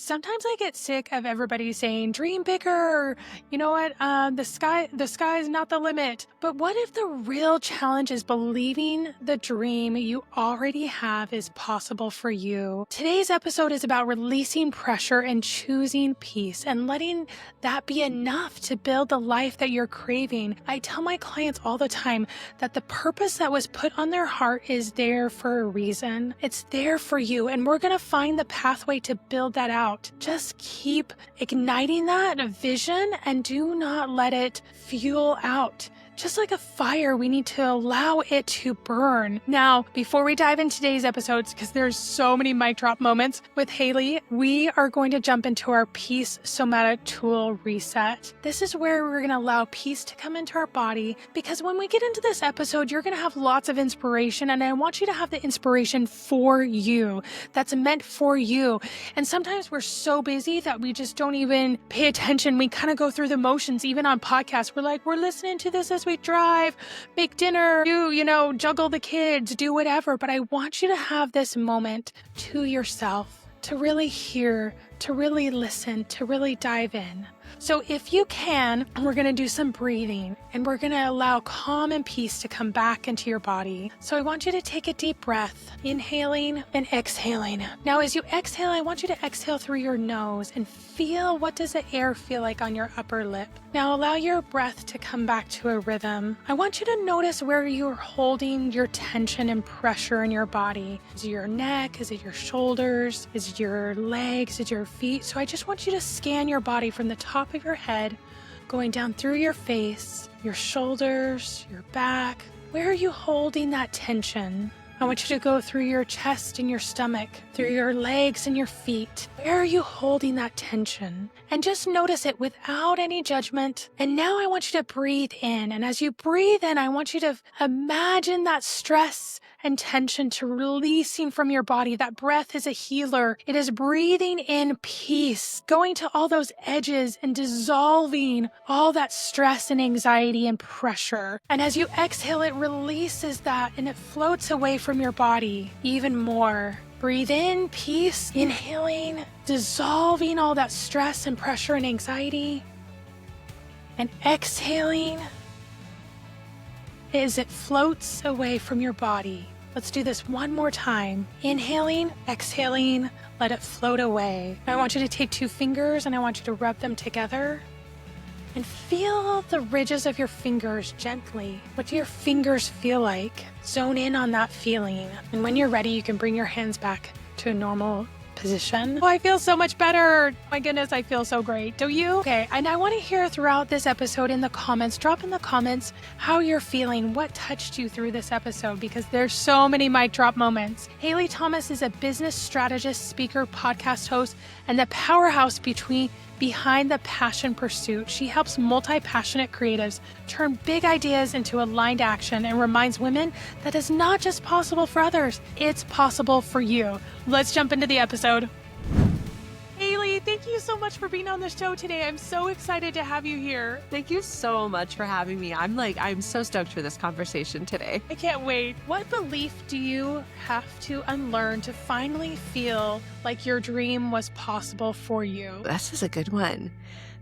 Sometimes I get sick of everybody saying dream bigger, or, you know what, the sky is not the limit. But what if the real challenge is believing the dream you already have is possible for you? Today's episode is about releasing pressure and choosing peace and letting that be enough to build the life that you're craving. I tell my clients all the time that the purpose that was put on their heart is there for a reason. It's there for you, and we're going to find the pathway to build that out. Just keep igniting that vision and do not let it fuel out. Just like a fire, we need to allow it to burn. Now, before we dive into today's episodes, because there's so many mic drop moments with Haley, we are going to jump into our Peace Somatic Tool Reset. This is where we're going to allow peace to come into our body, because when we get into this episode, you're going to have lots of inspiration, and I want you to have the inspiration for you, that's meant for you. And sometimes we're so busy that we just don't even pay attention. We kind of go through the motions, even on podcasts. We're like, we're listening to this as we drive, make dinner, juggle the kids, do whatever. But I want you to have this moment to yourself, to really hear, to really listen, to really dive in. So if you can, we're going to do some breathing, and we're going to allow calm and peace to come back into your body. So I want you to take a deep breath, inhaling and exhaling. Now, as you exhale, I want you to exhale through your nose and feel, what does the air feel like on your upper lip? Now allow your breath to come back to a rhythm. I want you to notice where you're holding your tension and pressure in your body. Is it your neck? Is it your shoulders? Is it your legs? Is it your feet? So I just want you to scan your body from the top of your head, going down through your face, your shoulders, your back. Where are you holding that tension? I want you to go through your chest and your stomach, through your legs and your feet. Where are you holding that tension? And just notice it without any judgment. And now I want you to breathe in. And as you breathe in, I want you to imagine that stress and tension to releasing from your body. That breath is a healer. It is breathing in peace, going to all those edges and dissolving all that stress and anxiety and pressure. And as you exhale, it releases that and it floats away from your body even more. Breathe in, peace, inhaling, dissolving all that stress and pressure and anxiety. And exhaling as it floats away from your body. Let's do this one more time. Inhaling, exhaling, let it float away. Now I want you to take 2 fingers and I want you to rub them together. And feel the ridges of your fingers gently. What do your fingers feel like? Zone in on that feeling. And when you're ready, you can bring your hands back to a normal position. Oh, I feel so much better. My goodness, I feel so great. Do you? Okay, and I want to hear throughout this episode in the comments, drop in the comments how you're feeling, what touched you through this episode, because there's so many mic drop moments. Haley Thomas is a business strategist, speaker, podcast host, and the powerhouse behind the passion pursuit. She helps multi-passionate creatives turn big ideas into aligned action and reminds women that it's not just possible for others, it's possible for you. Let's jump into the episode. Haley, thank you so much for being on the show today. I'm so excited to have you here. Thank you so much for having me. I'm so stoked for this conversation today. I can't wait. What belief do you have to unlearn to finally feel like your dream was possible for you? This is a good one.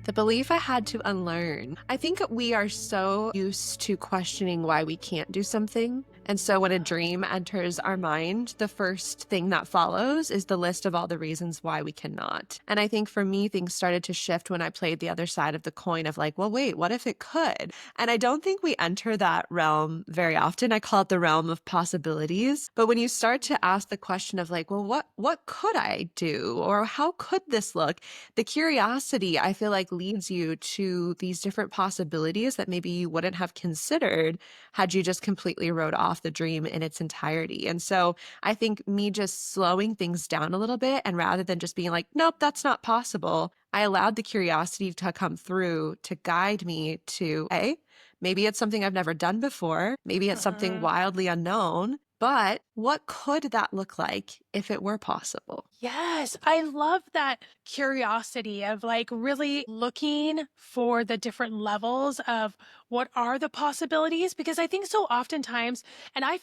The belief I had to unlearn. I think we are so used to questioning why we can't do something. And so when a dream enters our mind, the first thing that follows is the list of all the reasons why we cannot. And I think for me, things started to shift when I played the other side of the coin of like, well, wait, what if it could? And I don't think we enter that realm very often. I call it the realm of possibilities. But when you start to ask the question of like, well, what could I do? Or how could this look? The curiosity, I feel like, leads you to these different possibilities that maybe you wouldn't have considered had you just completely wrote off the dream in its entirety. And so I think me just slowing things down a little bit, and rather than just being like, nope, that's not possible, I allowed the curiosity to come through to guide me to, hey, maybe it's something I've never done before. Maybe it's something wildly unknown. But what could that look like if it were possible. Yes, I love that curiosity of like really looking for the different levels of what are the possibilities because I think so oftentimes and I've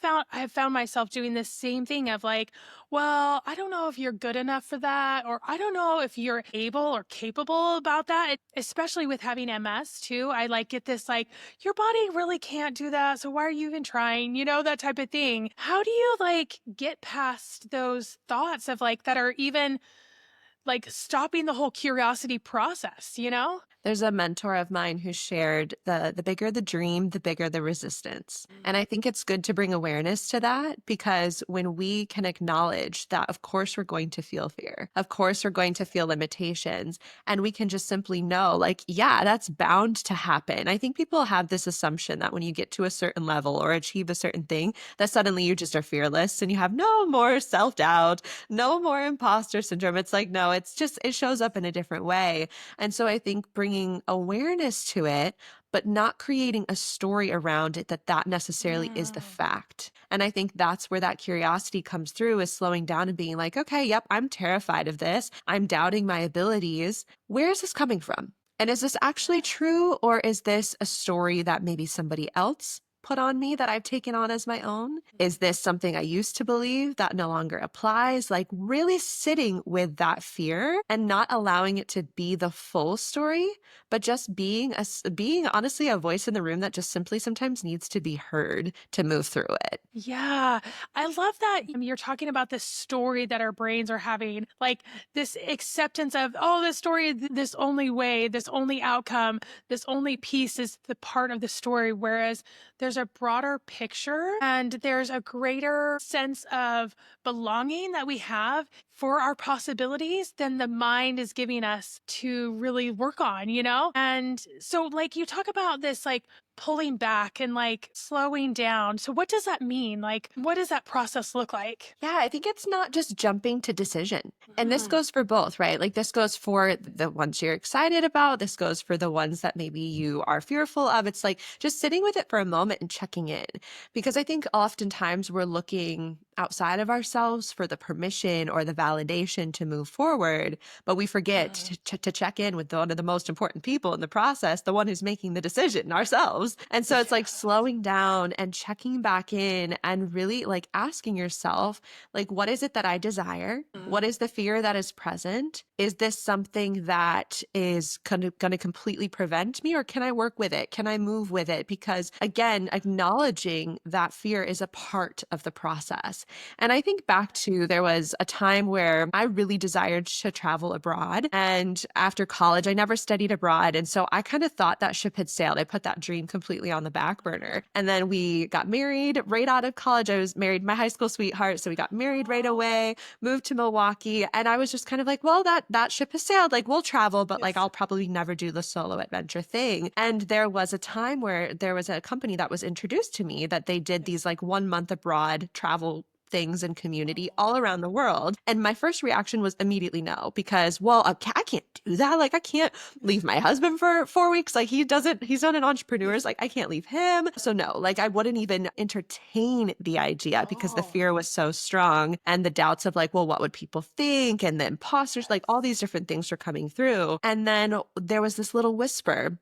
found myself doing this same thing of like, well, I don't know if you're good enough for that or I don't know if you're able or capable about that, especially with having MS too. I like get this like your body really can't do that, so why are you even trying? You know, that type of thing. How do you like get past those thoughts of like that are even like stopping the whole curiosity process, you know? There's a mentor of mine who shared the bigger the dream, the bigger the resistance. And I think it's good to bring awareness to that because when we can acknowledge that, of course, we're going to feel fear. Of course, we're going to feel limitations. And we can just simply know, like, yeah, that's bound to happen. I think people have this assumption that when you get to a certain level or achieve a certain thing, that suddenly you just are fearless and you have no more self doubt, no more imposter syndrome. It's like, no, it's just, it shows up in a different way. And so I think bringing awareness to it, but not creating a story around it that necessarily is the Mm. fact. And I think that's where that curiosity comes through is slowing down and being like, okay, yep, I'm terrified of this. I'm doubting my abilities. Where is this coming from? And is this actually true? Or is this a story that maybe somebody else put on me that I've taken on as my own? Is this something I used to believe that no longer applies? Like really sitting with that fear and not allowing it to be the full story, but just being honestly a voice in the room that just simply sometimes needs to be heard to move through it. Yeah, I love that you're talking about this story that our brains are having, like this acceptance of, oh, this story, this only way, this only outcome, this only piece is the part of the story. Whereas there's a broader picture and there's a greater sense of belonging that we have for our possibilities than the mind is giving us to really work on, you know? And so, like, you talk about this, like, pulling back and like slowing down. So what does that mean? Like what does that process look like? Yeah, I think it's not just jumping to decision. And this Mm. goes for both, right? Like this goes for the ones you're excited about. This goes for the ones that maybe you are fearful of. It's like just sitting with it for a moment and checking in. Because I think oftentimes we're looking outside of ourselves for the permission or the validation to move forward, but we forget Mm. to check in with one of the most important people in the process, the one who's making the decision, ourselves. And so it's like Yes. slowing down and checking back in and really like asking yourself, like, what is it that I desire? What Mm. is the fear that is present? Is this something that is going to completely prevent me, or can I work with it? Can I move with it? Because again, acknowledging that fear is a part of the process. And I think back to there was a time where I really desired to travel abroad. And after college, I never studied abroad. And so I kind of thought that ship had sailed. I put that dream completely on the back burner. And then we got married right out of college. I was married my high school sweetheart. So we got married right away, moved to Milwaukee. And I was just kind of like, well, that ship has sailed. Like we'll travel, but like Yes. I'll probably never do the solo adventure thing. And there was a time where there was a company that was introduced to me that they did these Yes. like 1 month abroad travel things and community Oh. all around the world. And my first reaction was immediately no, because, well, I can't do that. Like, I can't leave my husband for 4 weeks. Like, he's not an entrepreneur. Yes. Like, I can't leave him. So, no, like, I wouldn't even entertain the idea because the Oh. fear was so strong and the doubts of, like, well, what would people think? And the imposters, like, all these different things were coming through. And then there was this little whisper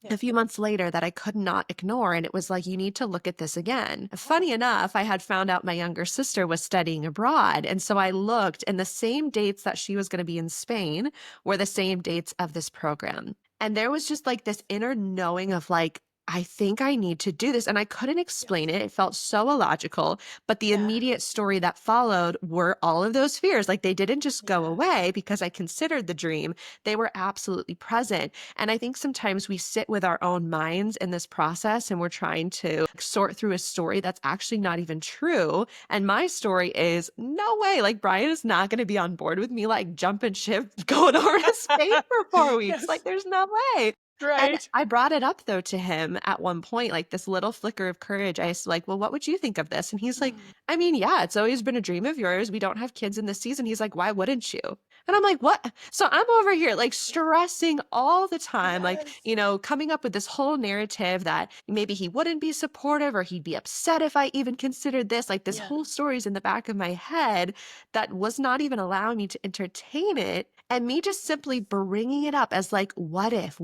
a Yes. few months later that I could not ignore. And it was like, you need to look at this again. Oh. Funny enough, I had found out my younger sister was studying abroad. And so I looked, and the same dates that she was going to be in Spain were the same dates of this program. And there was just like this inner knowing of like, I think I need to do this. And I couldn't explain Yes. it. It felt so illogical. But the Yeah. immediate story that followed were all of those fears. Like they didn't just go Yes. away because I considered the dream, they were absolutely present. And I think sometimes we sit with our own minds in this process and we're trying to sort through a story that's actually not even true. And my story is no way. Like Brian is not going to be on board with me, like jumping ship, going over to Spain for 4 weeks. Like Yes. there's no way. And Right. I brought it up though to him at one point, like this little flicker of courage. I was like, well, what would you think of this? And he's like, Mm. I mean, yeah, it's always been a dream of yours. We don't have kids in this season. He's like, why wouldn't you? And I'm like, what? So I'm over here like stressing all the time, like, Yes. coming up with this whole narrative that maybe he wouldn't be supportive or he'd be upset if I even considered this. Like, this Yeah. whole story's in the back of my head that was not even allowing me to entertain it. And me just simply bringing it up as like, what if,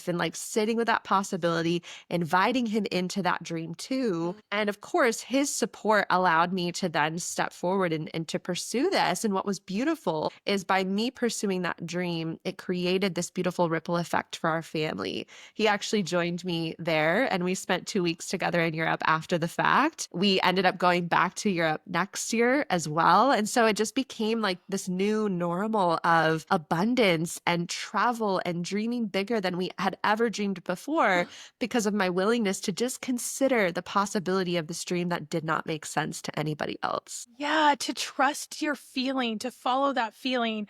and like sitting with that possibility, inviting him into that dream too. And of course, his support allowed me to then step forward and to pursue this. And what was beautiful is by me pursuing that dream, it created this beautiful ripple effect for our family. He actually joined me there, and we spent 2 weeks together in Europe after the fact. We ended up going back to Europe next year as well. And so it just became like this new normal of abundance and travel and dreaming bigger than we had ever dreamed before because of my willingness to just consider the possibility of this dream that did not make sense to anybody else. Yeah, to trust your feeling, to follow that feeling.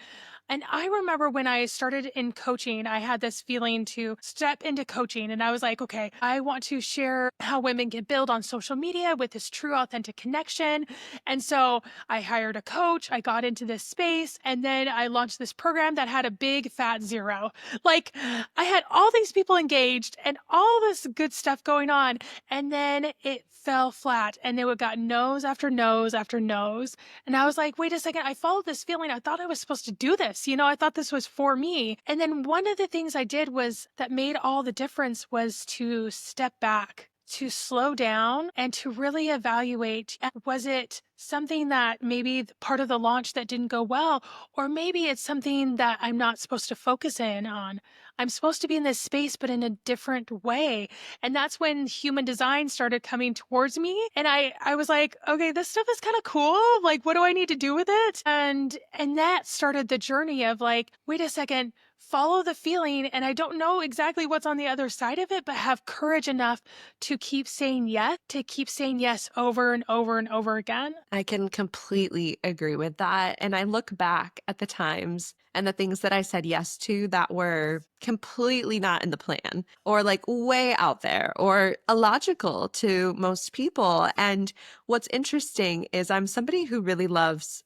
And I remember when I started in coaching, I had this feeling to step into coaching. And I was like, okay, I want to share how women can build on social media with this true, authentic connection. And so I hired a coach, I got into this space, and then I launched this program that had a big fat zero. Like, I had all these people engaged and all this good stuff going on. And then it fell flat and it got no's after no's after no's. And I was like, wait a second, I followed this feeling. I thought I was supposed to do this. I thought this was for me. And then one of the things I did was that made all the difference was to step back, to slow down, and to really evaluate, was it something that maybe part of the launch that didn't go well, or maybe it's something that I'm not supposed to focus in on. I'm supposed to be in this space, but in a different way. And that's when human design started coming towards me. And I was like, okay, this stuff is kind of cool. Like, what do I need to do with it? And that started the journey of like, wait a second, follow the feeling. And I don't know exactly what's on the other side of it, but have courage enough to keep saying yes, to keep saying yes over and over and over again. I can completely agree with that. And I look back at the times and the things that I said yes to that were completely not in the plan or like way out there or illogical to most people. And what's interesting is I'm somebody who really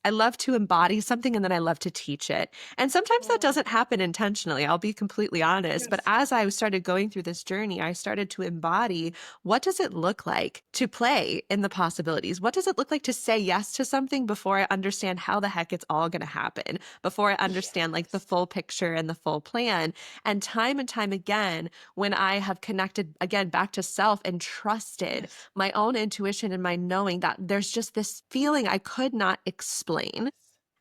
I love to embody something and then I love to teach it. And sometimes that Oh, doesn't happen intentionally. I'll be completely honest. But yes. as I started going through this journey, I started to embody what does it look like to play in the possibilities? What does it look like to say yes to something before I understand how the heck it's all going to happen, before I understand like the Yes. full picture and the full plan? And time again, when I have connected again back to self and trusted Yes. my own intuition and my knowing that there's just this feeling I could not explain,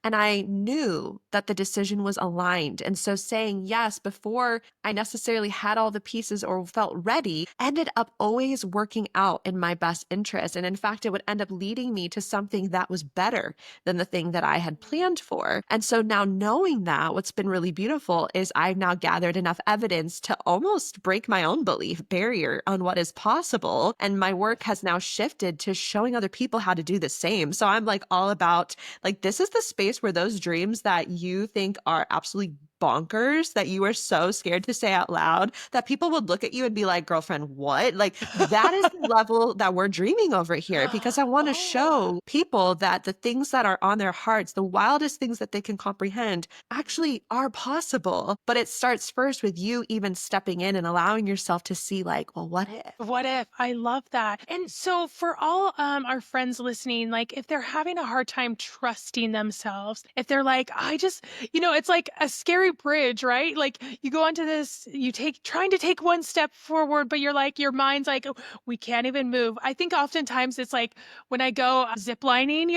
and I knew that the decision was aligned. And so saying yes before I necessarily had all the pieces or felt ready ended up always working out in my best interest. And in fact, it would end up leading me to something that was better than the thing that I had planned for. And so now knowing that, what's been really beautiful is I've now gathered enough evidence to almost break my own belief barrier on what is possible. And my work has now shifted to showing other people how to do the same. So I'm like all about like, this is the space where those dreams that you think are absolutely bonkers, that you are so scared to say out loud, that people would look at you and be like, girlfriend, what? Like, that is the level that we're dreaming over here because I want to Oh. show people that the things that are on their hearts, the wildest things that they can comprehend, actually are possible. But it starts first with you even stepping in and allowing yourself to see, like, well, what if? What if? I love that. And so for all our friends listening, like if they're having a hard time trusting themselves, if they're like, I just, it's like a scary bridge, right? Like you go onto this, you take trying to take one step forward, but you're like, your mind's like, "Oh, we can't even move." I think oftentimes it's like when I go zip lining,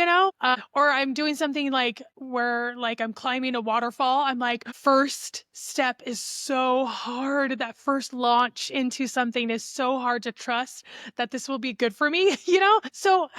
or I'm doing something like where like I'm climbing a waterfall, I'm like, first step is so hard. That first launch into something is so hard to trust that this will be good for me, So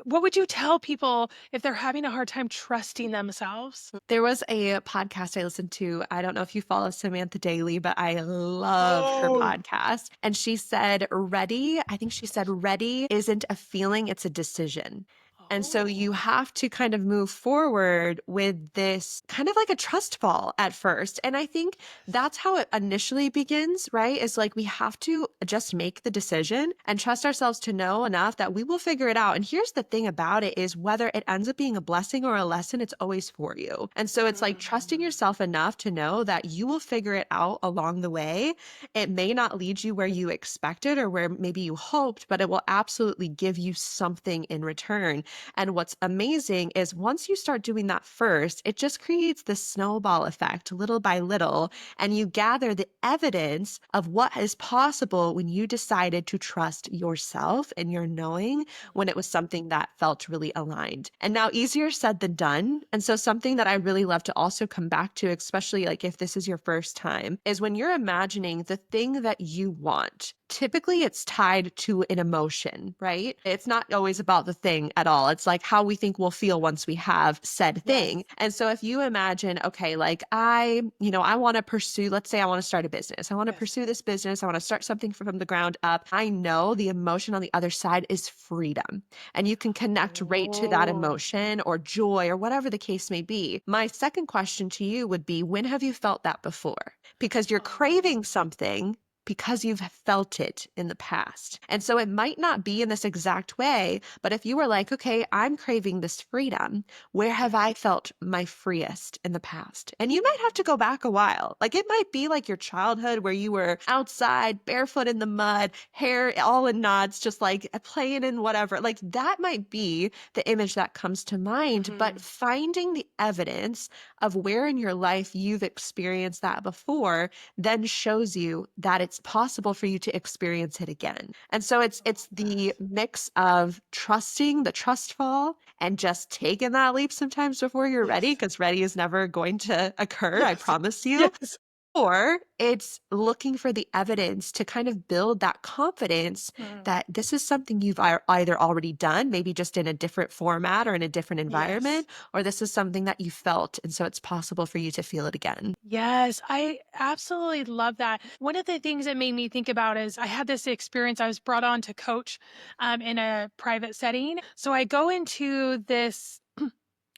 what would you tell people if they're having a hard time trusting themselves? There was a podcast I listened to. I don't know if you follow Samantha Daily, but I love her Oh, podcast. And she said, ready, I think she said, ready isn't a feeling, it's a decision. And so you Oh. have to kind of move forward with this kind of like a trust fall at first. And I think that's how it initially begins, right? Is like we have to just make the decision and trust ourselves to know enough that we will figure it out. And here's the thing about it is whether it ends up being a blessing or a lesson, it's always for you. And so it's like trusting Mm. yourself enough to know that you will figure it out along the way. It may not lead you where you expected or where maybe you hoped, but it will absolutely give you something in return. And what's amazing is once you start doing that first, it just creates this snowball effect little by little. And you gather the evidence of what is possible when you decided to trust yourself and your knowing when it was something that felt really aligned. And now, easier said than done. And so, something that I really love to also come back to, especially like if this is your first time, is when you're imagining the thing that you want. Typically, it's tied to an emotion, right? It's not always about the thing at all. It's like how we think we'll feel once we have said thing. Yes. And so if you imagine, okay, like I want to pursue, let's say I want to start a business. I want to Yes. pursue this business. I want to start something from the ground up. I know the emotion on the other side is freedom. And you can connect right to that Oh. emotion or joy or whatever the case may be. My second question to you would be, when have you felt that before? Because you're craving Oh. something because you've felt it in the past. And so it might not be in this exact way, but if you were like, okay, I'm craving this freedom, where have Yes. I felt my freest in the past? And you might have to go back a while. Like it might be like your childhood where you were outside, barefoot in the mud, hair all in knots, just like playing in whatever. Like that might be the image that comes to mind, but Mhm. finding the evidence of where in your life you've experienced that before then shows you that it's possible for you to experience it again. And so it's the Yes. mix of trusting the trust fall and just taking that leap sometimes before you're ready, Yes. because ready is never going to occur, I Yes. promise you. Yes. Or it's looking for the evidence to kind of build that confidence Mm. that this is something you've either already done, maybe just in a different format or in a different Yes. environment, or this is something that you felt. And so it's possible for you to feel it again. Yes, I absolutely love that. One of the things that made me think about is I had this experience. I was brought on to coach in a private setting. So I go into this,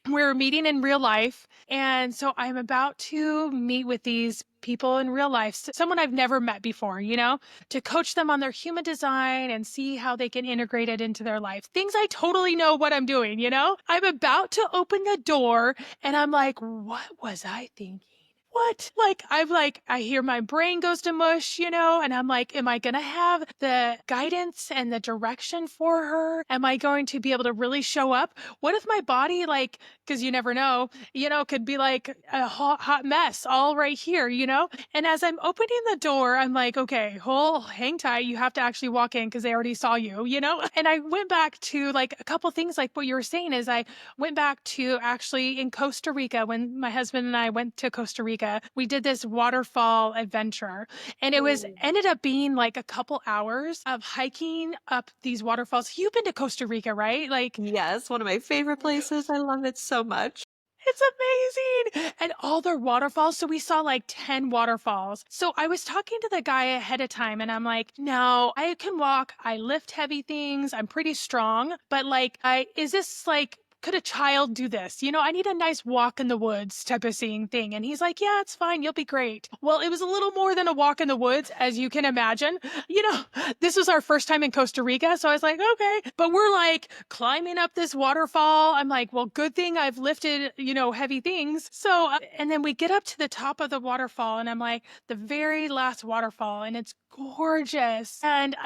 we're meeting in real life. And so I'm about to meet with these people in real life, someone I've never met before, to coach them on their human design and see how they can integrate it into their life. Things I totally know what I'm doing. I'm about to open the door and I'm like, what was I thinking? What? Like, I hear my brain goes to mush, and I'm like, am I going to have the guidance and the direction for her? Am I going to be able to really show up? What if my body, like, because you never know, could be like a hot, hot mess all right here? And as I'm opening the door, I'm like, okay, hang tight. You have to actually walk in because they already saw you? And I went back to like a couple things like what you were saying is I went back to actually in Costa Rica when my husband and I went to Costa Rica. We did this waterfall adventure and it was Ooh. ended up being like a couple hours of hiking up these waterfalls. You've been to Costa Rica, right? Like Yes, one of my favorite places. I love it so much. it's amazing. And all their waterfalls. So we saw like 10 waterfalls. So I was talking to the guy ahead of time and I'm like, no, I can walk. I lift heavy things. I'm pretty strong. But like, is this like, could a child do this? I need a nice walk in the woods type of seeing thing. And he's like, yeah, it's fine. You'll be great. Well, it was a little more than a walk in the woods, as you can imagine. You know, this was our first time in Costa Rica. So I was like, okay. But we're like climbing up this waterfall. I'm like, well, good thing I've lifted, heavy things. So, and then we get up to the top of the waterfall and I'm like, the very last waterfall and it's gorgeous. And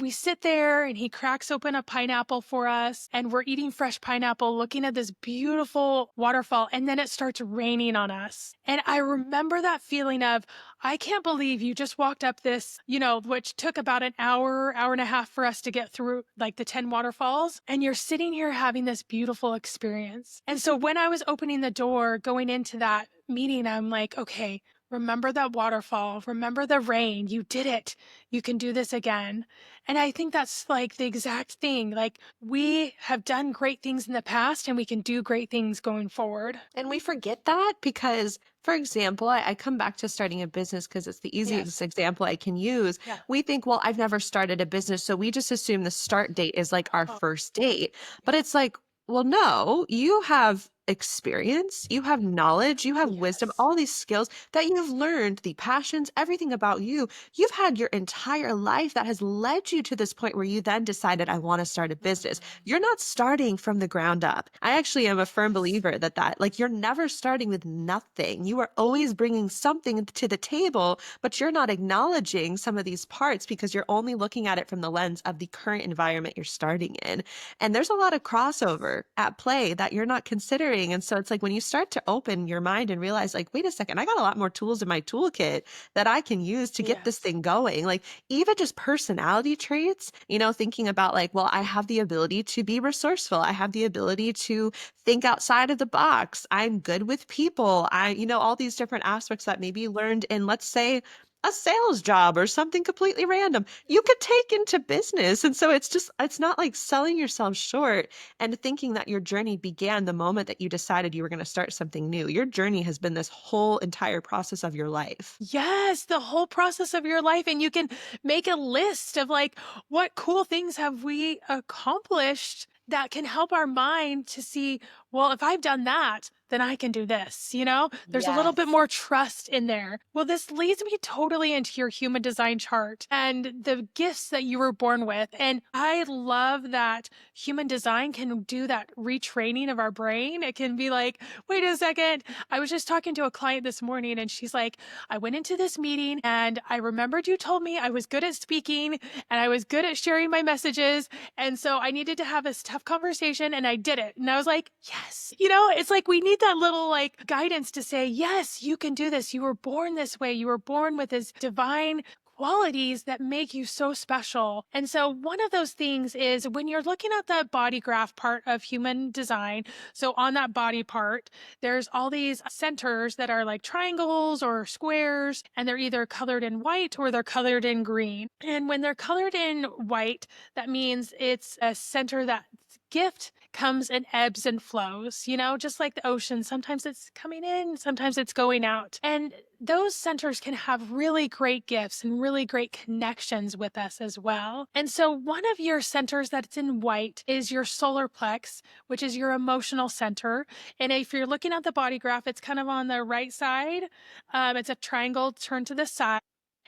we sit there and he cracks open a pineapple for us and we're eating fresh pineapple, looking at this beautiful waterfall. And then it starts raining on us. And I remember that feeling of, I can't believe you just walked up this, which took about an hour, hour and a half for us to get through like the 10 waterfalls. And you're sitting here having this beautiful experience. And so when I was opening the door going into that meeting, I'm like, okay, remember that waterfall. Remember the rain. You did it. You can do this again. And I think that's like the exact thing. Like we have done great things in the past and we can do great things going forward. And we forget that because, for example, I come back to starting a business because it's the Yes. easiest example I can use. Yeah. We think, well, I've never started a business. So we just assume the start date is like our Oh, first date. But yeah. it's like, well, no, you have experience, you have knowledge, you have wisdom, Yes. all these skills that you've learned, the passions, everything about you. You've had your entire life that has led you to this point where you then decided, I want to start a business. Mhm. You're not starting from the ground up. I actually am a firm Yes. believer that like you're never starting with nothing. You are always bringing something to the table, but you're not acknowledging some of these parts because you're only looking at it from the lens of the current environment you're starting in. And there's a lot of crossover at play that you're not considering. And so it's like when you start to open your mind and realize, like, wait a second, I got a lot more tools in my toolkit that I can use to get this Yes. thing going. Like, even just personality traits, thinking about, like, well, I have the ability to be resourceful. I have the ability to think outside of the box. I'm good with people. All these different aspects that maybe you learned in, let's say, a sales job or something completely random you could take into business. And so it's not like selling yourself short and thinking that your journey began the moment that you decided you were going to start something new. Your journey has been this whole entire process of your life. Yes, the whole process of your life. And you can make a list of like, what cool things have we accomplished that can help our mind to see, well, if I've done that, then I can do this. There's a little bit Yes. more trust in there. Well, this leads me totally into your human design chart and the gifts that you were born with. And I love that human design can do that retraining of our brain. It can be like, wait a second. I was just talking to a client this morning and she's like, I went into this meeting and I remembered you told me I was good at speaking and I was good at sharing my messages. And so I needed to have this tough conversation and I did it. And I was like, yes. It's like we need that little like guidance to say, yes, you can do this. You were born this way. You were born with this divine qualities that make you so special. And so one of those things is when you're looking at the body graph part of human design, so on that body part, there's all these centers that are like triangles or squares, and they're either colored in white or they're colored in green. And when they're colored in white, that means it's a center that gift comes and ebbs and flows, just like the ocean. Sometimes it's coming in, sometimes it's going out. And those centers can have really great gifts and really great connections with us as well. And so one of your centers that's in white is your solar plex, which is your emotional center. And if you're looking at the body graph, it's kind of on the right side. It's a triangle turned to the side,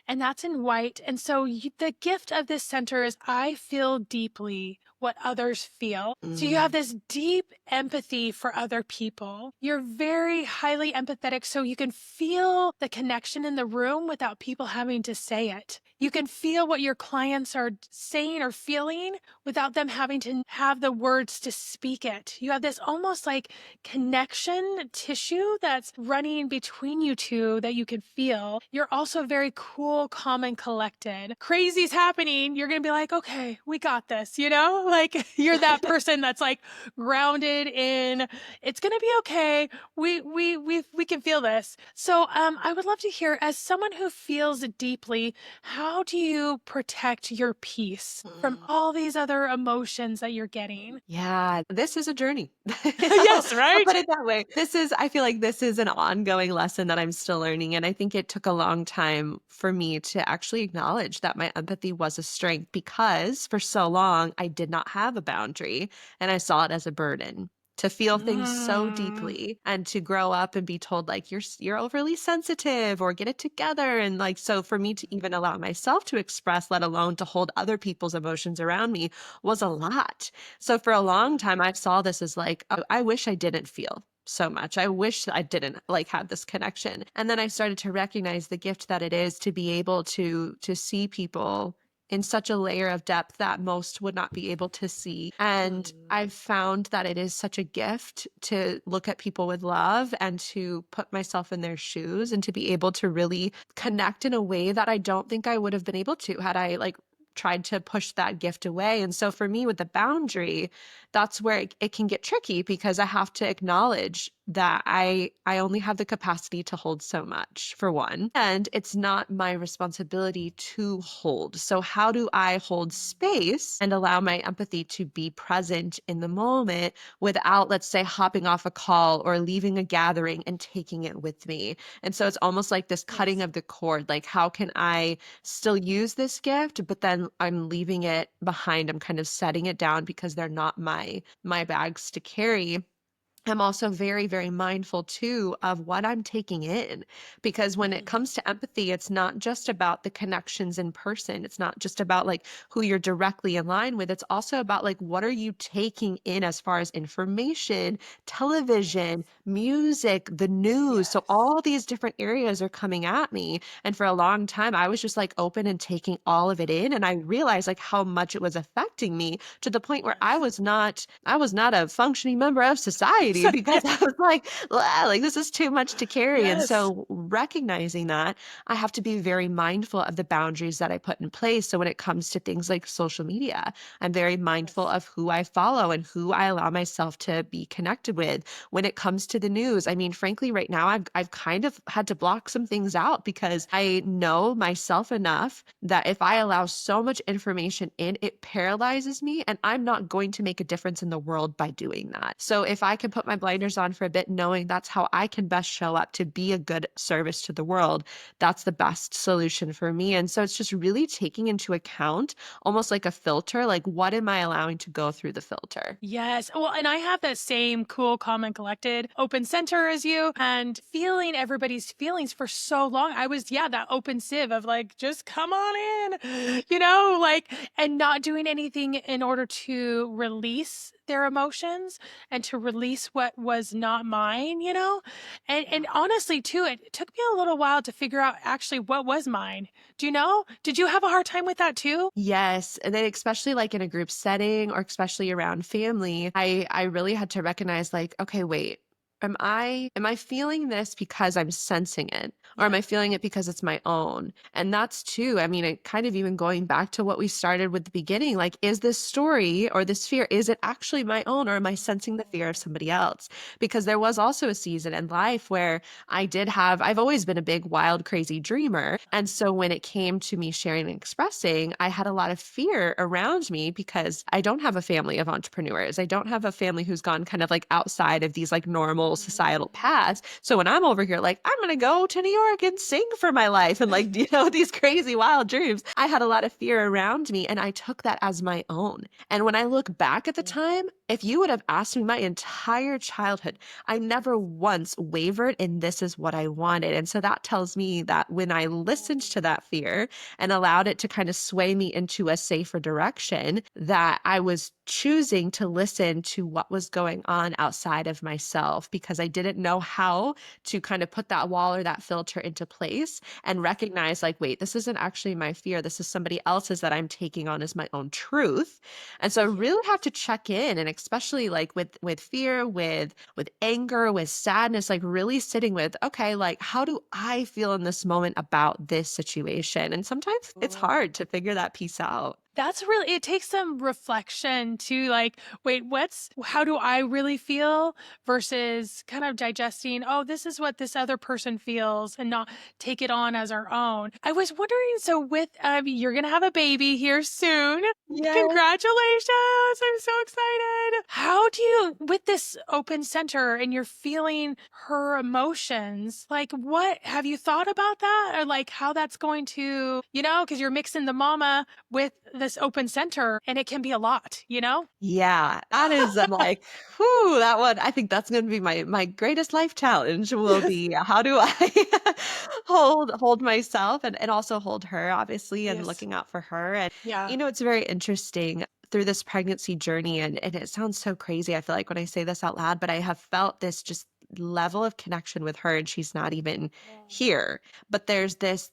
and that's in white. And so the gift of this center is I feel deeply what others feel. So you have Mm. this deep empathy for other people. You're very highly empathetic, so you can feel the connection in the room without people having to say it. You can feel what your clients are saying or feeling without them having to have the words to speak it. You have this almost like connection tissue that's running between you two that you can feel. You're also very cool, calm, and collected. Crazy's happening. You're going to be like, okay, we got this, Like you're that person that's like grounded in it's going to be okay. We can feel this. So I would love to hear, as someone who feels deeply, how do you protect your peace from Mm. all these other emotions that you're getting? Yeah, this is a journey. I'll, Yes, I'll right? put it that way. I feel like this is an ongoing lesson that I'm still learning. And I think it took a long time for me to actually acknowledge that my empathy was a strength because for so long I did not have a boundary and I saw it as a burden. To feel things so Mm. deeply and to grow up and be told like you're overly sensitive or get it together, and like so for me to even allow myself to express, let alone to hold other people's emotions around me, was a lot. So for a long time, I saw this as like, oh, I wish I didn't feel so much. I wish I didn't like have this connection. And then I started to recognize the gift that it is to be able to see people in such a layer of depth that most would not be able to see. And Mm. I've found that it is such a gift to look at people with love and to put myself in their shoes and to be able to really connect in a way that I don't think I would have been able to had I like tried to push that gift away. And so for me with the boundary, that's where it can get tricky because I have to acknowledge that I only have the capacity to hold so much for one, and it's not my responsibility to hold. So how do I hold space and allow my empathy to be present in the moment without, let's say, hopping off a call or leaving a gathering and taking it with me? And so it's almost like this cutting Yes. of the cord. Like how can I still use this gift, but then I'm leaving it behind. I'm kind of setting it down because they're not my my bags to carry, I'm also very, very mindful too of what I'm taking in. Because when it Mhm. comes to empathy, it's not just about the connections in person. It's not just about like who you're directly in line with. It's also about like what are you taking in as far as information, television, Yes. music, the news. So Yes. all these different areas are coming at me. And for a long time, I was just like open and taking all of it in. And I realized like how much it was affecting me to the point where Yes. I was not a functioning member of society because I was like, "Ah, like this is too much to carry." And Yes. so recognizing that, I have to be very mindful of the boundaries that I put in place. So when it comes to things like social media, I'm very mindful Yes. of who I follow and who I allow myself to be connected with. When it comes to the news, I mean, frankly, right now I've kind of had to block some things out because I know myself enough that if I allow so much information in, it paralyzes me and I'm not going to make a difference in the world by doing that. So if I can put my blinders on for a bit, knowing that's how I can best show up to be a good service to the world, that's the best solution for me. And so it's just really taking into account almost like a filter, like what am I allowing to go through the filter? Yes. Well, and I have that same cool, calm, and collected open center as you, and feeling everybody's feelings for so long. I was, yeah, that open sieve of like, just come on in, like, and not doing anything in order to release their emotions and to release what was not mine. And honestly, too, it took me a little while to figure out actually what was mine. Do you know? Did you have a hard time with that too? Yes, and then especially, like, in a group setting or especially around family, I really had to recognize, like, "Okay, wait, am I feeling this because I'm sensing it, or am Yeah. I feeling it because it's my own?" And that's too I mean, it kind of even going back to what we started with the beginning, like, is this story or this fear, is it actually my own, or am I sensing the fear of somebody else? Because there was also a season in life where I've always been a big, wild, crazy dreamer. And so when it came to me sharing and expressing, I had a lot of fear around me because I don't have a family of entrepreneurs. I don't have a family who's gone kind of like outside of these like normal societal paths. So when I'm over here, like, I'm going to go to New York and sing for my life and like, these crazy wild dreams, I had a lot of fear around me and I took that as my own. And when I look back at the time, if you would have asked me my entire childhood, I never once wavered in this is what I wanted. And so that tells me that when I listened to that fear and allowed it to kind of sway me into a safer direction, that I was choosing to listen to what was going on outside of myself because I didn't know how to kind of put that wall or that filter into place and recognize, like, wait, this isn't actually my fear. This is somebody else's that I'm taking on as my own truth. And so I Yeah. really have to check in, and especially like with fear, with anger, with sadness, like really sitting with, okay, like how do I feel in this moment about this situation? And sometimes it's hard to figure that piece out. That's really it takes some reflection to like, wait, how do I really feel versus kind of digesting, oh, this is what this other person feels and not take it on as our own. I was wondering, so with you're gonna have a baby here soon. Yes. Congratulations. I'm so excited. How do you with this open center and you're feeling her emotions, like what have you thought about that? Or like how that's going to, because you're mixing the mama with this open center and it can be a lot? Yeah, that is, I'm like, whew, that one, I think that's gonna be my greatest life challenge will Yes. be how do I hold myself and also hold her, obviously, and Yes. looking out for her. And Yeah. it's very interesting through this pregnancy journey, and it sounds so crazy, I feel like when I say this out loud, but I have felt this just level of connection with her, and she's not even here. But there's this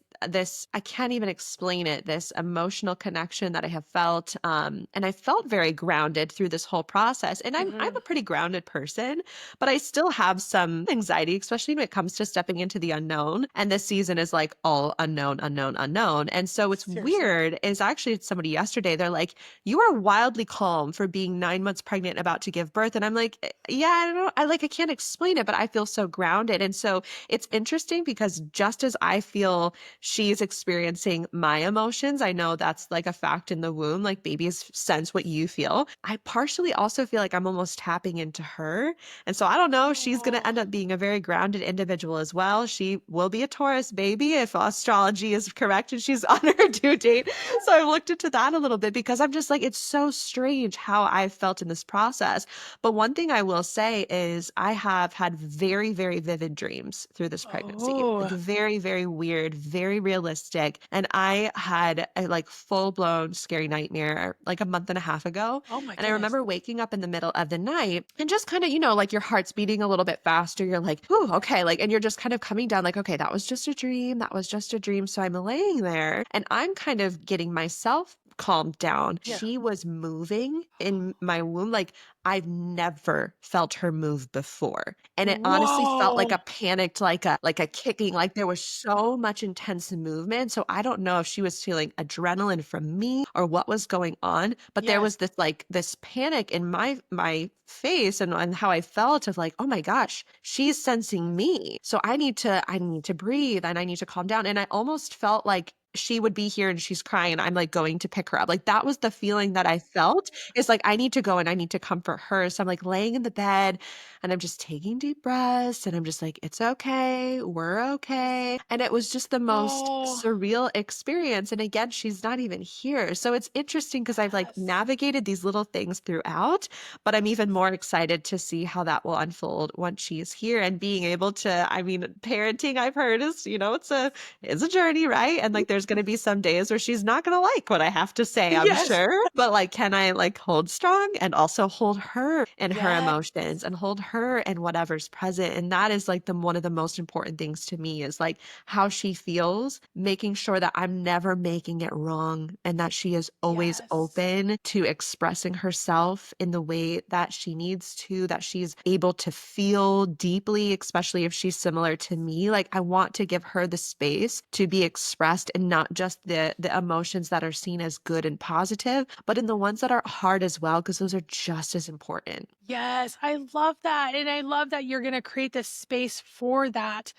I can't even explain it, this emotional connection that I have felt, and I felt very grounded through this whole process. And I'm Hmm. a pretty grounded person, but I still have some anxiety, especially when it comes to stepping into the unknown. And this season is like all unknown, unknown, unknown. And so what's Seriously. weird is actually somebody yesterday, they're like, "You are wildly calm for being 9 months pregnant and about to give birth." And I'm like, Yeah, I don't know. I can't explain it, but I feel so grounded." And so it's interesting because just as I feel she's experiencing my emotions. I know that's like a fact in the womb, like babies sense what you feel. I partially also feel like I'm almost tapping into her. And so I don't know, she's going to Oh, end up being a very grounded individual as well. She will be a Taurus baby if astrology is correct and she's on her due date. So I looked into that a little bit because I'm just like, it's so strange how I felt in this process. But one thing I will say is I have had very, very vivid dreams through this pregnancy, like oh, very, very weird, very realistic. And I had a like full blown scary nightmare like a month and a half ago. oh my And I goodness. remember waking up in the middle of the night and just kind of, like your heart's beating a little bit faster. You're like, oh, okay. Like, and you're just kind of coming down, like, okay, that was just a dream. That was just a dream. So I'm laying there and I'm kind of getting myself calmed down. Yeah. She was moving in my womb. Like, I've never felt her move before. And it honestly felt Whoa. like a panicked, like a kicking, like there was so much intense movement. So I don't know if she was feeling adrenaline from me or what was going on, but there Yes. was this panic in my face and how I felt of like, oh my gosh, she's sensing me. So I need to breathe and I need to calm down. And I almost felt like she would be here and she's crying and I'm like going to pick her up. Like that was the feeling that I felt. It's like I need to go and I need to comfort her. So I'm like laying in the bed and I'm just taking deep breaths and I'm just like, it's okay. We're okay. And it was just the most Oh, surreal experience. And again, she's not even here. So it's interesting because I've like yes. navigated these little things throughout, but I'm even more excited to see how that will unfold once she's here and being able to, I mean, parenting I've heard is, it's a journey, right? And like there's going to be some days where she's not going to like what I have to say, I'm Yes. sure. But like, can I like hold strong and also hold her in her Yes. emotions and hold her in whatever's present? And that is like the one of the most important things to me is like how she feels, making sure that I'm never making it wrong and that she is always Yes. open to expressing herself in the way that she needs to, that she's able to feel deeply, especially if she's similar to me. Like I want to give her the space to be expressed and not just the emotions that are seen as good and positive, but in the ones that are hard as well, because those are just as important. Yes. I love that. And I love that you're going to create this space for that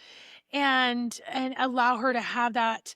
and allow her to have that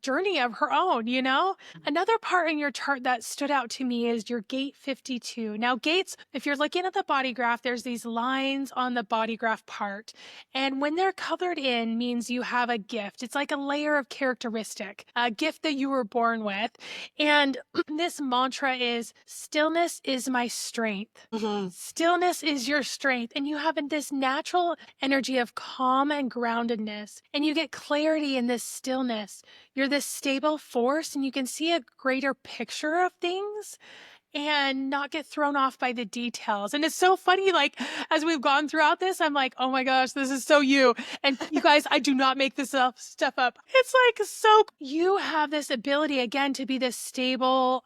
journey of her own, you know. Another part in your chart that stood out to me is your gate 52. Now gates, if you're looking at the body graph, there's these lines on the body graph part, and when they're colored in means you have a gift. It's like a layer of characteristic, a gift that you were born with. And this mantra is stillness is my strength. Mhm. Stillness is your strength, and you have this natural energy of calm and groundedness, and you get clarity in this stillness. You're this stable force, and you can see a greater picture of things and not get thrown off by the details. And it's so funny, like, as we've gone throughout this, I'm like, oh my gosh, this is so you. And you guys, I do not make this stuff up. It's like so you have this ability again to be this stable,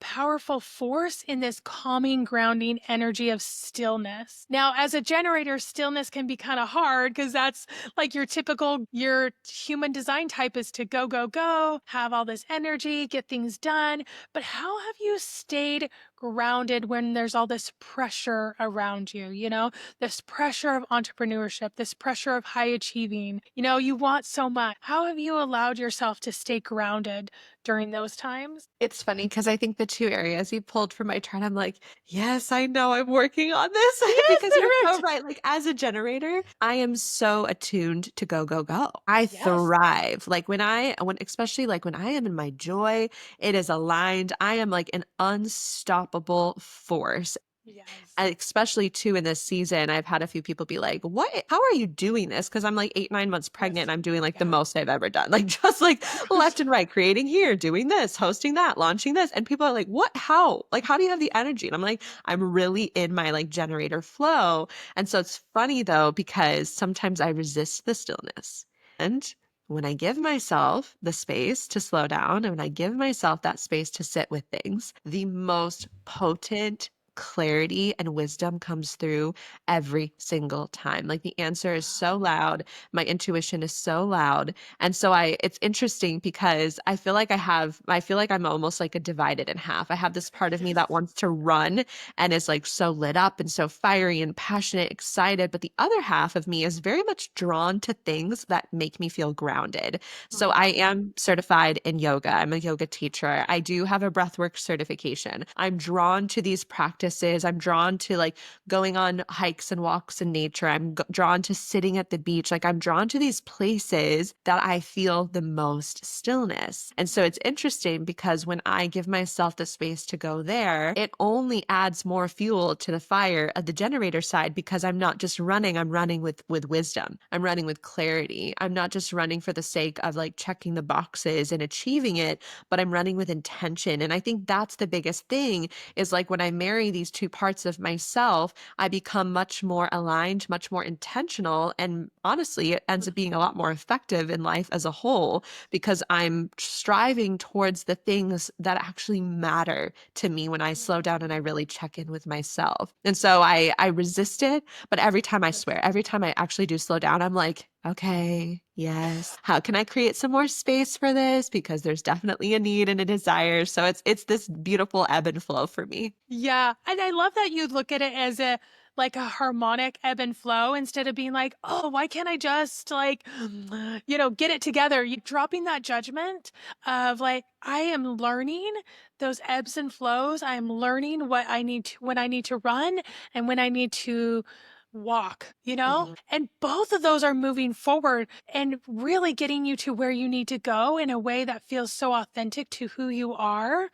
powerful force in this calming, grounding energy of stillness. Now, as a generator, stillness can be kind of hard because that's like your human design type is to go, go, go, have all this energy, get things done. But how have you stayed grounded when there's all this pressure around you? This pressure of entrepreneurship, this pressure of high achieving. You want so much. How have you allowed yourself to stay grounded during those times? It's funny because I think the two areas you pulled from my chart, I'm like, yes, I know I'm working on this Yes, because you're so correct. right. Like, as a generator, I am so attuned to go, go, go. I Yes. thrive. Like, especially like when I am in my joy, it is aligned. I am like an unstoppable force. Yes. And especially too in this season, I've had a few people be like, "What? How are you doing this?" Because I'm like 8, 9 months pregnant, Yes. and I'm doing like the Yeah. most I've ever done, like just like left and right, creating here, doing this, hosting that, launching this, and people are like, "What? How? Like, how do you have the energy?" And I'm like, "I'm really in my like generator flow." And so it's funny though because sometimes I resist the stillness, and when I give myself the space to slow down and when I give myself that space to sit with things, the most potent clarity and wisdom comes through every single time. Like the answer is so loud, my intuition is so loud. And so it's interesting because I feel like I'm almost like a divided in half. I have this part of me that wants to run and is like so lit up and so fiery and passionate, excited. But the other half of me is very much drawn to things that make me feel grounded. So I am certified in yoga. I'm a yoga teacher. I do have a breathwork certification. I'm drawn to these practices. I'm drawn to like going on hikes and walks in nature. Drawn to sitting at the beach. Like I'm drawn to these places that I feel the most stillness. And so it's interesting because when I give myself the space to go there, it only adds more fuel to the fire at the generator side because I'm not just running, I'm running with wisdom. I'm running with clarity. I'm not just running for the sake of like checking the boxes and achieving it, but I'm running with intention. And I think that's the biggest thing is like when I marry these two parts of myself, I become much more aligned, much more intentional. And honestly, it ends up being a lot more effective in life as a whole because I'm striving towards the things that actually matter to me when I slow down and I really check in with myself. And so I resist it, but every time I swear, every time I actually do slow down, I'm like, okay, yes. How can I create some more space for this? Because there's definitely a need and a desire. So it's this beautiful ebb and flow for me. Yeah, and I love that you look at it as a like a harmonic ebb and flow instead of being like, "Oh, why can't I just like, get it together?" You dropping that judgment of like, I am learning those ebbs and flows. I am learning what I need to when I need to run and when I need to walk. Mhm. And both of those are moving forward and really getting you to where you need to go in a way that feels so authentic to who you are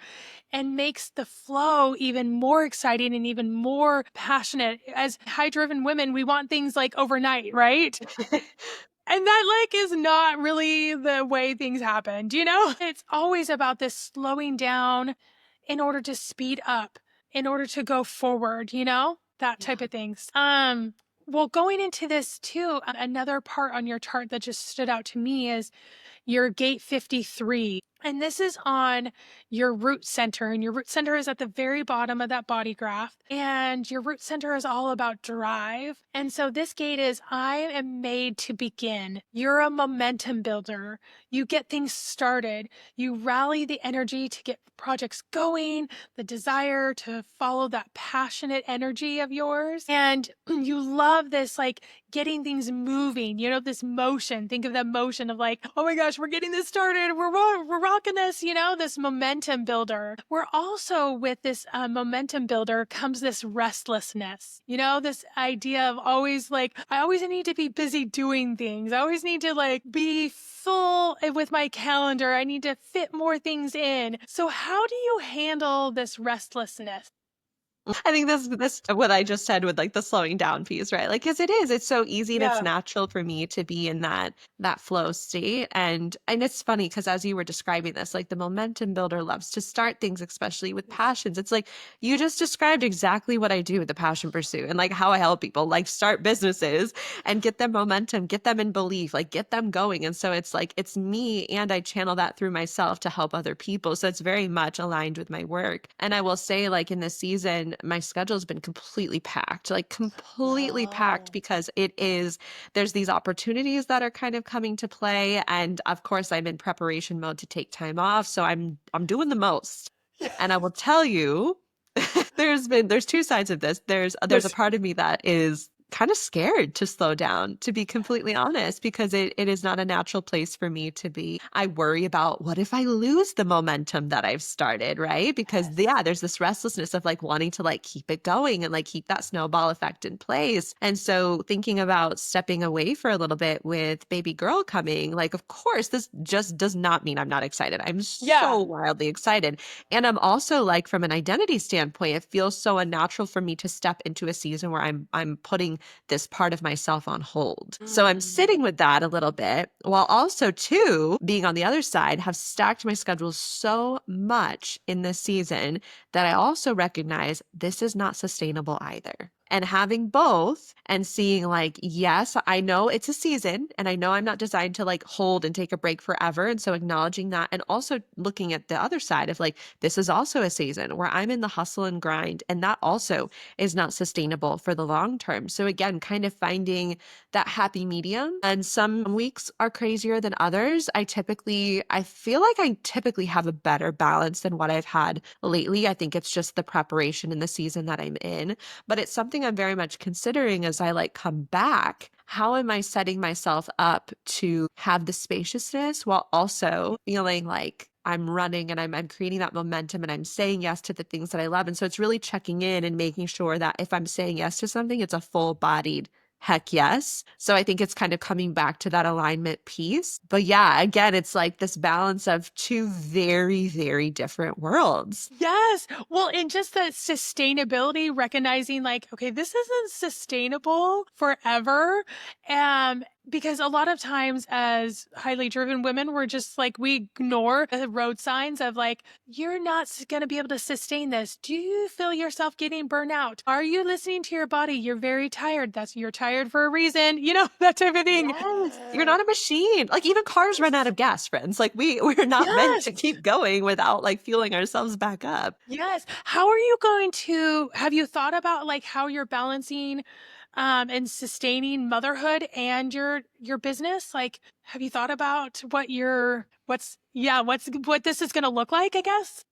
and makes the flow even more exciting and even more passionate. As high driven women, we want things like overnight, right? And that like is not really the way things happen? It's always about this slowing down in order to speed up, in order to go forward, that type Yeah. of things. Well, going into this too, another part on your chart that just stood out to me is your gate 53. And this is on your root center. And your root center is at the very bottom of that body graph. And your root center is all about drive. And so this gate is I am made to begin. You're a momentum builder. You get things started. You rally the energy to get projects going, the desire to follow that passionate energy of yours. And you love this like getting things moving, this motion. Think of that motion of like, oh my gosh, we're getting this started. We're rocking this, this momentum builder. We're also with this momentum builder comes this restlessness, this idea of always like, I always need to be busy doing things. I always need to like be full with my calendar. I need to fit more things in. So how do you handle this restlessness? I think that's what I just said with like the slowing down piece, right? Like, cause it is, it's so easy and it's Yeah. natural for me to be in that flow state. And it's funny because as you were describing this, like the momentum builder loves to start things, especially with passions. It's like you just described exactly what I do with the passion pursuit and like how I help people like start businesses and get them momentum, get them in belief, like get them going. And so it's like it's me and I channel that through myself to help other people. So it's very much aligned with my work. And I will say, like in this season, my schedule's been completely packed, like completely packed Oh, because there's these opportunities that are kind of coming to play. And of course, I'm in preparation mode to take time off. So I'm doing the most. And I will tell you, there's two sides of this. There's a there's part of me that is kind of scared to slow down, to be completely honest, because it is not a natural place for me to be. I worry about what if I lose the momentum that I've started, right? Because yeah, there's this restlessness of like wanting to like keep it going and like keep that snowball effect in place. And so thinking about stepping away for a little bit with baby girl coming, like of course this just does not mean I'm not excited. I'm so yeah. wildly excited. And I'm also like from an identity standpoint, it feels so unnatural for me to step into a season where I'm putting this part of myself on hold. So I'm Mm. sitting with that a little bit while also too being on the other side have stacked my schedule so much in this season that I also recognize this is not sustainable either. And having both and seeing like, yes, I know it's a season and I know I'm not designed to like hold and take a break forever. And so acknowledging that and also looking at the other side of like, this is also a season where I'm in the hustle and grind. And that also is not sustainable for the long term. So again, kind of finding that happy medium. And some weeks are crazier than others. I feel like I typically have a better balance than what I've had lately. I think it's just the preparation in the season that I'm in, but it's something I'm very much considering as I like come back. How am I setting myself up to have the spaciousness while also feeling like I'm running and I'm creating that momentum and I'm saying yes to the things that I love. And so it's really checking in and making sure that if I'm saying yes to something, it's a full bodied heck yes. So I think it's kind of coming back to that alignment piece. But yeah, again, it's like this balance of two very, very different worlds. Yes. Well, and just the sustainability, recognizing like, okay, this isn't sustainable forever. Because a lot of times as highly driven women, we're just like, we ignore the road signs of like, you're not going to be able to sustain this. Do you feel yourself getting burnt out? Are you listening to your body? You're very tired. You're tired for a reason, that type of thing. Yes, you're not a machine. Like even cars run out of gas, friends. Like we're not meant Yes. to keep going without like fueling ourselves back up. Yes. How are you going to have you thought about like how you're balancing and sustaining motherhood and your business? Like have you thought about what this is going to look like, I guess?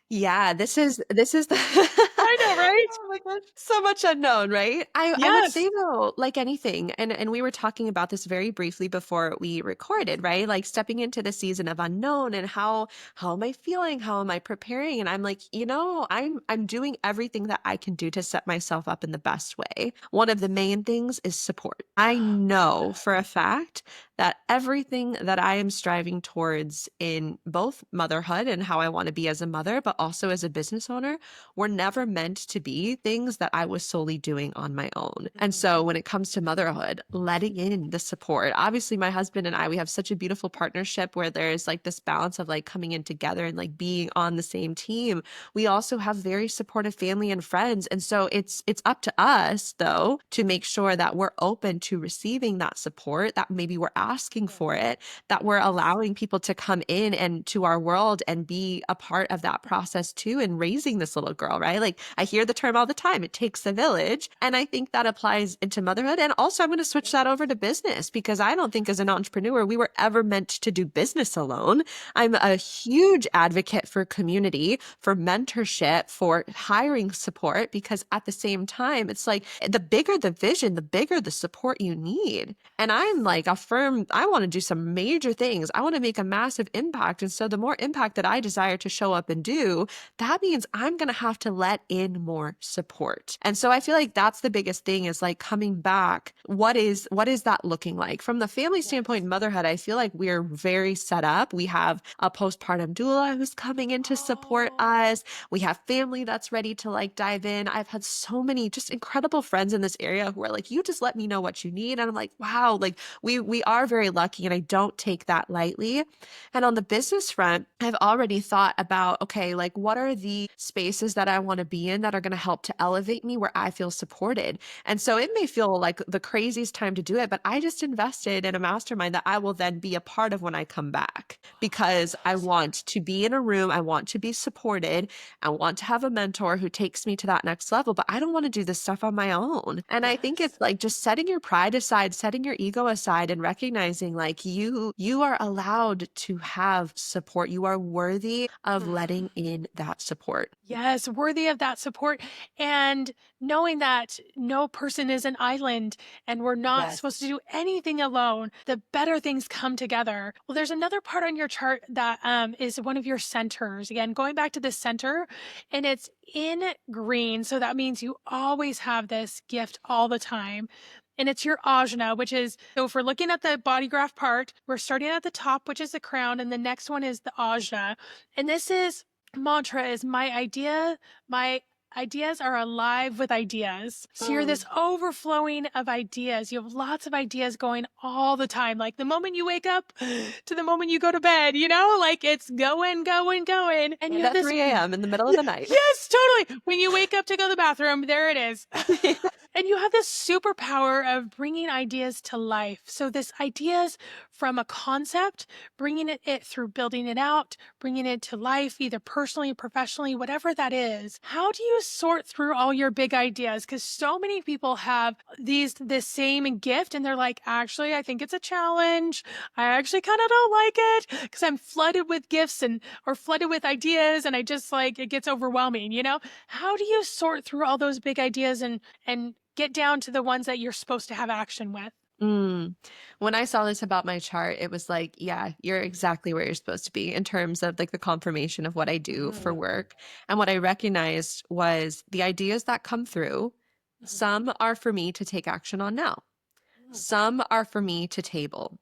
Yeah, this is the I know, right? Oh my gosh, so much unknown, right? I would Yes. say though, like anything, and we were talking about this very briefly before we recorded, right? Like stepping into the season of unknown and how am I feeling? How am I preparing? And I'm like, I'm doing everything that I can do to set myself up in the best way. One of the main things is support. I know for a fact that everything that I am striving towards in both motherhood and how I want to be as a mother, but also as a business owner, were never meant to be things that I was solely doing on my own. And so when it comes to motherhood, letting in the support, obviously my husband and I, we have such a beautiful partnership where there's like this balance of like coming in together and like being on the same team. We also have very supportive family and friends. And so it's up to us though to make sure that we're open to receiving that support, that maybe we're asking for it, that we're allowing people to come in and to our world and be a part of that process too and raising this little girl, right? Like I hear the term all the time, it takes a village. And I think that applies into motherhood. And also I'm going to switch that over to business because I don't think as an entrepreneur, we were ever meant to do business alone. I'm a huge advocate for community, for mentorship, for hiring support, because at the same time, it's like the bigger the vision, the bigger the support you need. And I'm like I want to do some major things. I want to make a massive impact. And so the more impact that I desire to show up and do, that means I'm going to have to let in more support. And so I feel like that's the biggest thing is like coming back. What is that looking like? From the family standpoint, motherhood, I feel like we're very set up. We have a postpartum doula who's coming in to support us. We have family that's ready to like dive in. I've had so many just incredible friends in this area who are like, you just let me know what you need. And I'm like, wow, like we are very lucky and I don't take that lightly. And on the business front, I've already thought about, okay, like what are the spaces that I want to be in that are going to help to elevate me where I feel supported? And so it may feel like the craziest time to do it, but I just invested in a mastermind that I will then be a part of when I come back because I want to be in a room. I want to be supported. I want to have a mentor who takes me to that next level, but I don't want to do this stuff on my own. And I think it's like just setting your pride aside, setting your ego aside and recognizing like you are allowed to have support. You are worthy of letting in that support. Yes, worthy of that support. And knowing that no person is an island and we're not supposed to Yes. do anything alone, the better things come together. Well, there's another part on your chart that is one of your centers. Again, going back to the center, and it's in green. So that means you always have this gift all the time. And it's your ajna, which is so if we're looking at the body graph part, we're starting at the top, which is the crown, and the next one is the ajna. And this is mantra is my idea, my Ideas are alive with ideas. So you're this overflowing of ideas. You have lots of ideas going all the time. Like the moment you wake up to the moment you go to bed, like it's going, going, going. And you And have at this 3 a.m. in the middle of the night. yes, totally. When you wake up to go to the bathroom, there it is. And you have this superpower of bringing ideas to life. So, this ideas from a concept, bringing it through building it out, bringing it to life, either personally, professionally, whatever that is. How do you sort through all your big ideas? Because so many people have this same gift, and they're like, actually, I think it's a challenge. I actually kind of don't like it because I'm flooded with gifts and or flooded with ideas, and I just like it gets overwhelming. How do you sort through all those big ideas and get down to the ones that you're supposed to have action with? Mm. When I saw this about my chart, it was like, yeah, you're exactly where you're supposed to be in terms of like the confirmation of what I do for work. And what I recognized was the ideas that come through, some are for me to take action on now. Some are for me to table.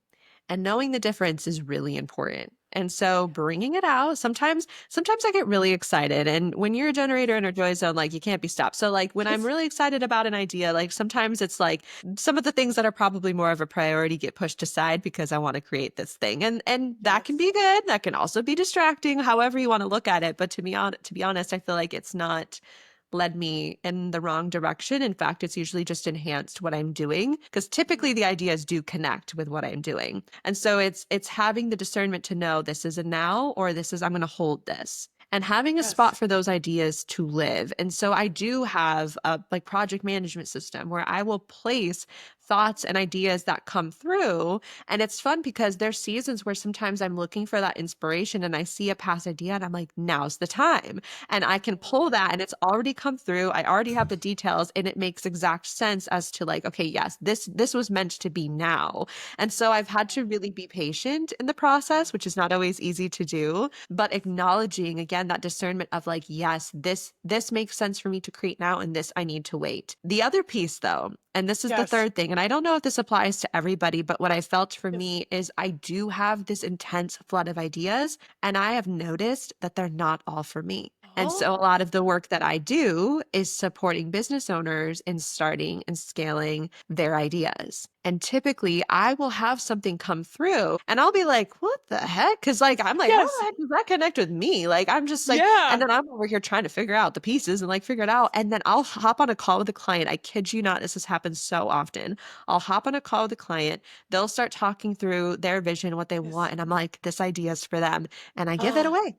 And knowing the difference is really important. And so bringing it out, sometimes I get really excited. And when you're a generator in a joy zone, like you can't be stopped. So like when I'm really excited about an idea, like sometimes it's like some of the things that are probably more of a priority get pushed aside because I want to create this thing. And that can be good. That can also be distracting, however you want to look at it. But to be honest, I feel like it's not led me in the wrong direction. In fact, it's usually just enhanced what I'm doing because typically the ideas do connect with what I'm doing. And so it's having the discernment to know this is a now or this is I'm going to hold this. And having a spot for those ideas to live. And so I do have a like project management system where I will place thoughts and ideas that come through. And it's fun because there's seasons where sometimes I'm looking for that inspiration and I see a past idea and I'm like, now's the time. And I can pull that and it's already come through. I already have the details and it makes exact sense as to like, okay, yes, this was meant to be now. And so I've had to really be patient in the process, which is not always easy to do, but acknowledging again that discernment of like, yes, this makes sense for me to create now and this I need to wait. The other piece though, and this is the Yes. third thing, and I don't know if this applies to everybody, but what I felt for me is I do have this intense flood of ideas, and I have noticed that they're not all for me. And so a lot of the work that I do is supporting business owners in starting and scaling their ideas. And typically I will have something come through and I'll be like, what the heck? Cause like, I'm like, how Yes. the heck does that connect with me? Like, I'm just like, Yeah. and then I'm over here trying to figure out the pieces and like figure it out. And then I'll hop on a call with a client. I kid you not, this has happened so often. I'll hop on a call with a client. They'll start talking through their vision, what they want. And I'm like, this idea is for them. And I give it away.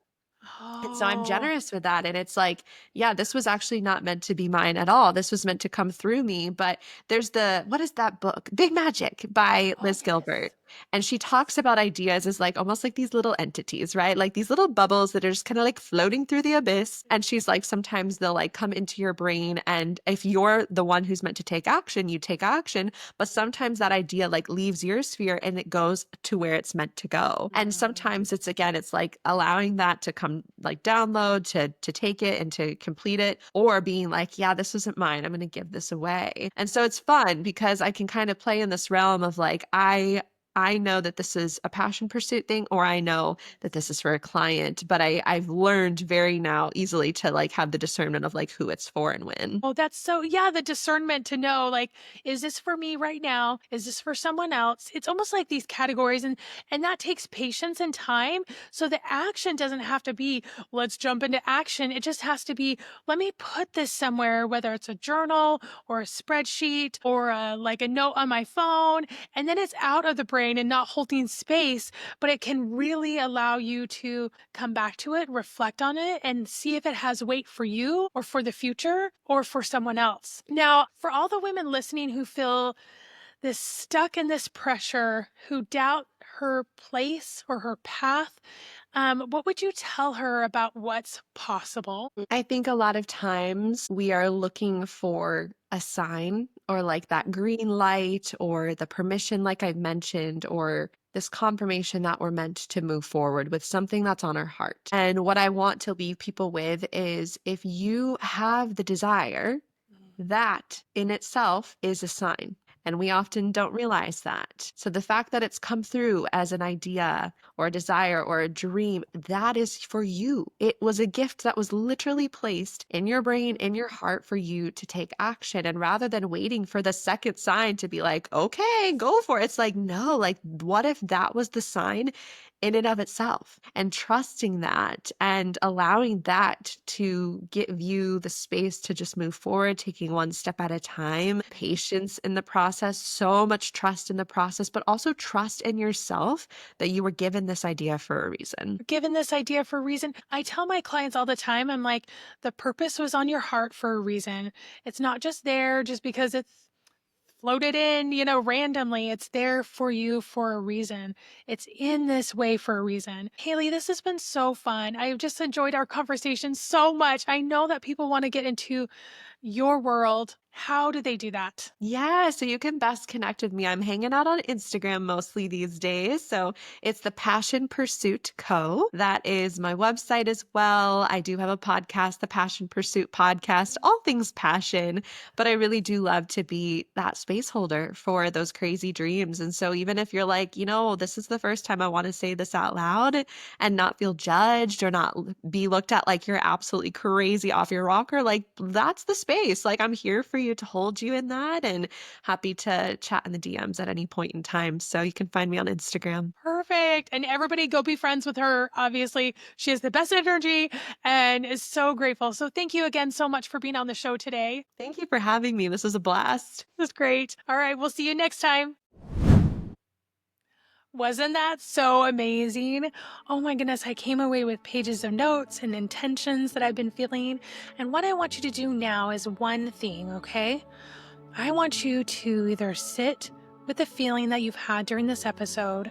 And so I'm Oh, generous with that. And it's like, yeah, this was actually not meant to be mine at all. This was meant to come through me. But there's what is that book? Big Magic by Liz Gilbert. And she talks about ideas as like almost like these little entities, right? Like these little bubbles that are just kind of like floating through the abyss. And she's like, sometimes they'll like come into your brain. And if you're the one who's meant to take action, you take action. But sometimes that idea like leaves your sphere and it goes to where it's meant to go. And sometimes it's like allowing that to come like download to take it and to complete it, or being like, yeah, this isn't mine. I'm going to give this away. And so it's fun because I can kind of play in this realm of like, I know that this is a passion pursuit thing, or I know that this is for a client, but I've learned very now easily to like have the discernment of like who it's for and when. Oh, that's so, yeah, the discernment to know, like, is this for me right now? Is this for someone else? It's almost like these categories, and that takes patience and time. So the action doesn't have to be, let's jump into action. It just has to be, let me put this somewhere, whether it's a journal or a spreadsheet or like a note on my phone, and then it's out of the brain and not holding space, but it can really allow you to come back to it, reflect on it, and see if it has weight for you or for the future or for someone else. Now, for all the women listening who feel this stuck in this pressure, who doubt her place or her path, what would you tell her about what's possible? I think a lot of times we are looking for a sign or like that green light or the permission, like I've mentioned, or this confirmation that we're meant to move forward with something that's on our heart. And what I want to leave people with is if you have the desire, that in itself is a sign. And we often don't realize that. So the fact that it's come through as an idea or a desire or a dream, that is for you. It was a gift that was literally placed in your brain, in your heart for you to take action. And rather than waiting for the second sign to be like, okay, go for it, it's like, no, like, what if that was the sign in and of itself? And trusting that and allowing that to give you the space to just move forward, taking one step at a time, patience in the process, so much trust in the process, but also trust in yourself that you were given this idea for a reason. Given this idea for a reason, I tell my clients all the time, I'm like, the purpose was on your heart for a reason. It's not just there just because it's floated in, randomly. It's there for you for a reason. It's in this way for a reason. Haley, this has been so fun. I've just enjoyed our conversation so much. I know that people want to get into your world. How do they do that? Yeah, so you can best connect with me. I'm hanging out on Instagram mostly these days. So it's the Passion Pursuit Co. That is my website as well. I do have a podcast, the Passion Pursuit Podcast, all things passion, but I really do love to be that space holder for those crazy dreams. And so even if you're like, this is the first time I want to say this out loud and not feel judged or not be looked at like you're absolutely crazy off your rocker, like that's the space. Like I'm here for you to hold you in that and happy to chat in the DMs at any point in time. So you can find me on Instagram. Perfect. And everybody go be friends with her. Obviously, she has the best energy and is so grateful. So thank you again so much for being on the show today. Thank you for having me. This was a blast. It was great. All right. We'll see you next time. Wasn't that so amazing? Oh my goodness, I came away with pages of notes and intentions that I've been feeling. And what I want you to do now is one thing, okay? I want you to either sit with the feeling that you've had during this episode.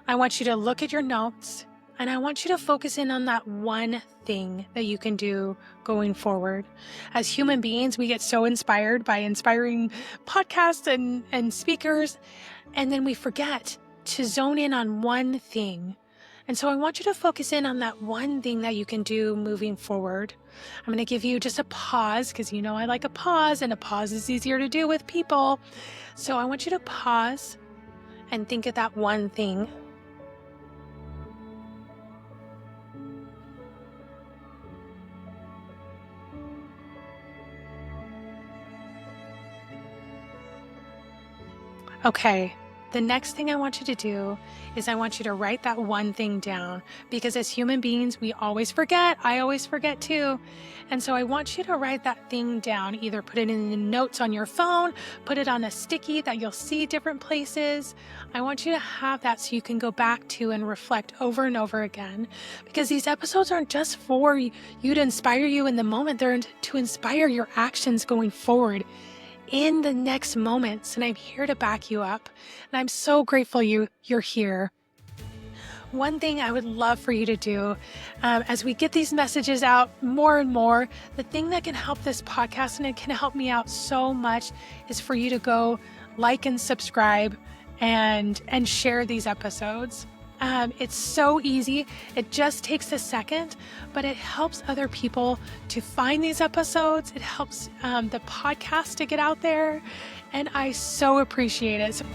I want you to look at your notes and I want you to focus in on that one thing that you can do going forward. As human beings, we get so inspired by inspiring podcasts and speakers, and then we forget to zone in on one thing. And so I want you to focus in on that one thing that you can do moving forward. I'm going to give you just a pause because I like a pause, and a pause is easier to do with people. So I want you to pause and think of that one thing. Okay, the next thing I want you to do is I want you to write that one thing down, because as human beings, we always forget. I always forget too. And so I want you to write that thing down, either put it in the notes on your phone, put it on a sticky that you'll see different places. I want you to have that so you can go back to and reflect over and over again, because these episodes aren't just for you to inspire you in the moment. They're to inspire your actions going forward in the next moments, and I'm here to back you up, and I'm so grateful you're here. One thing I would love for you to do as we get these messages out more and more, the thing that can help this podcast, and it can help me out so much, is for you to go like and subscribe and share these episodes. It's so easy. It just takes a second, but it helps other people to find these episodes. It helps the podcast to get out there, and I so appreciate it. So